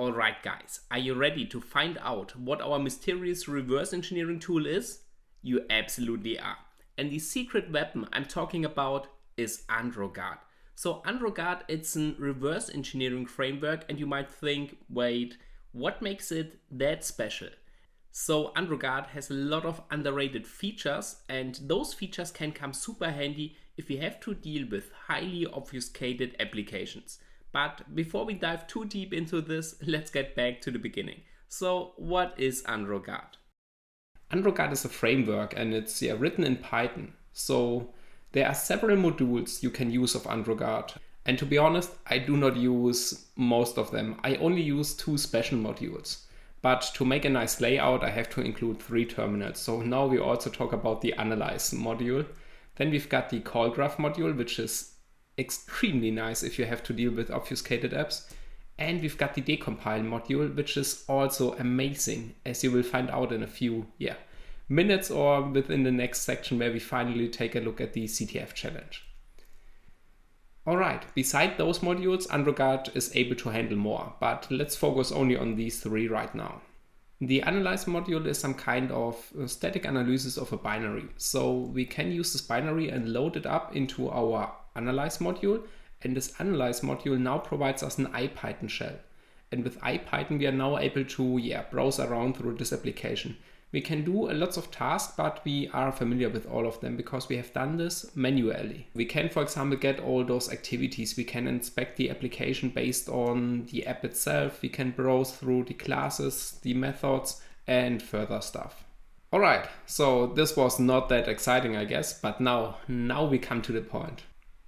Alright guys, are you ready to find out what our mysterious reverse engineering tool is? You absolutely are. And the secret weapon I'm talking about is AndroGuard. So AndroGuard, it's a reverse engineering framework, and you might think, wait, what makes it that special? So AndroGuard has a lot of underrated features, and those features can come super handy if you have to deal with highly obfuscated applications. But before we dive too deep into this, let's get back to the beginning. So what is AndroGuard? AndroGuard is a framework, and it's written in Python. So there are several modules you can use of AndroGuard. And to be honest, I do not use most of them. I only use 2 special modules. But to make a nice layout, I have to include 3 terminals. So now we also talk about the analyze module. Then we've got the call graph module, which is extremely nice if you have to deal with obfuscated apps. And we've got the decompile module, which is also amazing, as you will find out in a few minutes or within the next section where we finally take a look at the CTF challenge. Alright, beside those modules, AndroGuard is able to handle more, but let's focus only on these 3 right now. The analyze module is some kind of static analysis of a binary. So we can use this binary and load it up into our analyze module, and this analyze module now provides us an IPython shell. And with IPython we are now able to browse around through this application. We can do lots of tasks, but we are familiar with all of them because we have done this manually. We can, for example, get all those activities. We can inspect the application based on the app itself. We can browse through the classes, the methods, and further stuff. Alright, so this was not that exciting, I guess, but now we come to the point.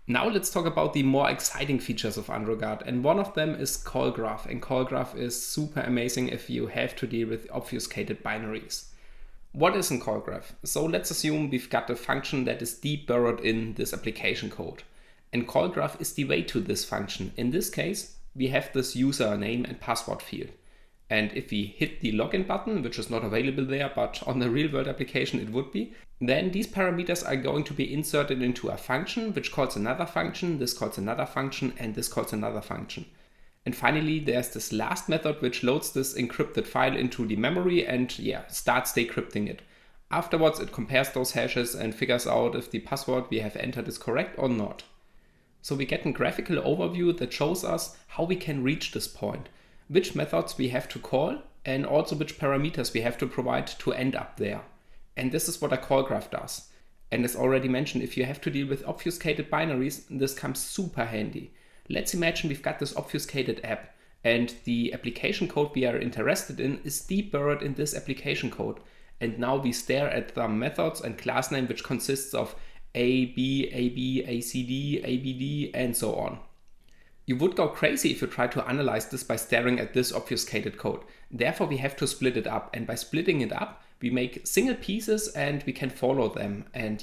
Now let's talk about the more exciting features of AndroGuard, and one of them is call graph, and call graph is super amazing if you have to deal with obfuscated binaries. What is a call graph? So let's assume we've got a function that is deep buried in this application code, and call graph is the way to this function. In this case, we have this username and password field. And if we hit the login button, which is not available there, but on the real world application it would be, then these parameters are going to be inserted into a function, which calls another function, this calls another function, and this calls another function. And finally, there's this last method which loads this encrypted file into the memory and starts decrypting it. Afterwards, it compares those hashes and figures out if the password we have entered is correct or not. So we get a graphical overview that shows us how we can reach this point, which methods we have to call, and also which parameters we have to provide to end up there. And this is what a call graph does. And as already mentioned, if you have to deal with obfuscated binaries, this comes super handy. Let's imagine we've got this obfuscated app, and the application code we are interested in is deep buried in this application code. And now we stare at the methods and class name, which consists of A, B, AB, ACD, ABD, and so on. You would go crazy if you try to analyze this by staring at this obfuscated code. Therefore, we have to split it up, and by splitting it up, we make single pieces and we can follow them. And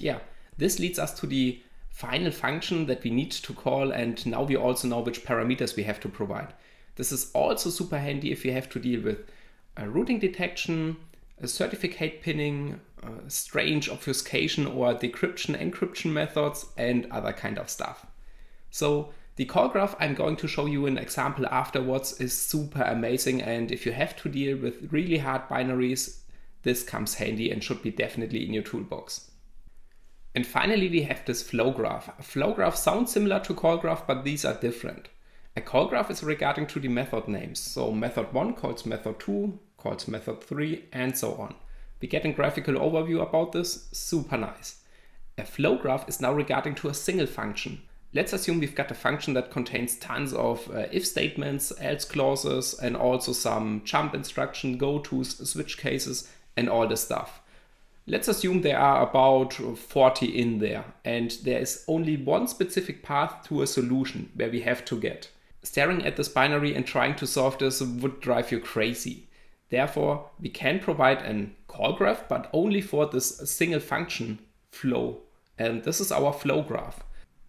this leads us to the final function that we need to call, and now we also know which parameters we have to provide. This is also super handy if you have to deal with routing detection, certificate pinning, strange obfuscation or decryption, encryption methods, and other kind of stuff. So the call graph I'm going to show you an example afterwards is super amazing, and if you have to deal with really hard binaries, this comes handy and should be definitely in your toolbox. And finally, we have this flow graph. A flow graph sounds similar to call graph, but these are different. A call graph is regarding to the method names. So method 1 calls method 2, calls method 3, and so on. We get a graphical overview about this, super nice. A flow graph is now regarding to a single function. Let's assume we've got a function that contains tons of if statements, else clauses, and also some jump instruction, go-tos, switch cases, and all this stuff. Let's assume there are about 40 in there, and there is only one specific path to a solution where we have to get. Staring at this binary and trying to solve this would drive you crazy. Therefore, we can provide a call graph, but only for this single function flow. And this is our flow graph.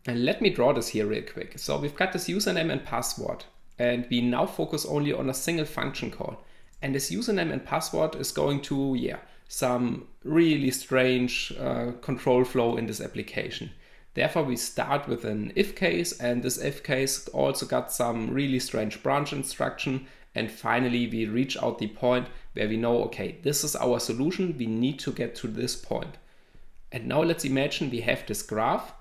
And let me draw this here real quick. So we've got this username and password, and we now focus only on a single function call. And this username and password is going to, some really strange control flow in this application. Therefore, we start with an if case, and this if case also got some really strange branch instruction, And finally, we reach out the point where we know, okay, this is our solution. We need to get to this point. And now let's imagine we have this graph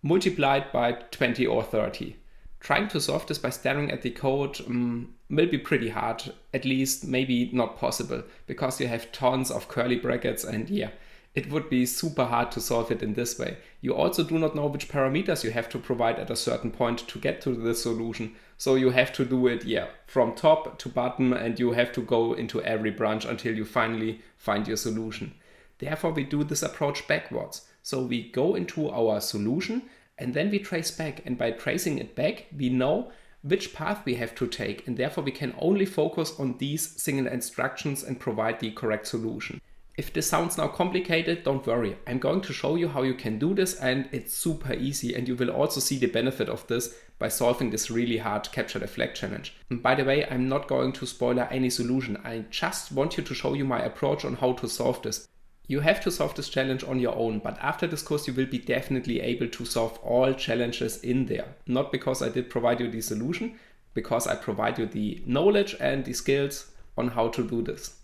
multiplied by 20 or 30. Trying to solve this by staring at the code will be pretty hard, at least maybe not possible, because you have tons of curly brackets and yeah, it would be super hard to solve it in this way. You also do not know which parameters you have to provide at a certain point to get to the solution. So you have to do it, from top to bottom, and you have to go into every branch until you finally find your solution. Therefore, we do this approach backwards. So we go into our solution and then we trace back. And by tracing it back, we know which path we have to take. And therefore, we can only focus on these single instructions and provide the correct solution. If this sounds now complicated, don't worry. I'm going to show you how you can do this, and it's super easy. And you will also see the benefit of this by solving this really hard capture the flag challenge. And by the way, I'm not going to spoiler any solution. I just want you to show you my approach on how to solve this. You have to solve this challenge on your own, but after this course you will be definitely able to solve all challenges in there. Not because I did provide you the solution, because I provide you the knowledge and the skills on how to do this.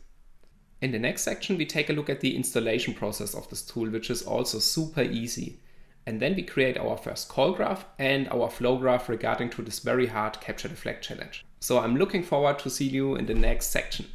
In the next section we take a look at the installation process of this tool, which is also super easy. And then we create our first call graph and our flow graph regarding to this very hard capture the flag challenge. So I'm looking forward to see you in the next section.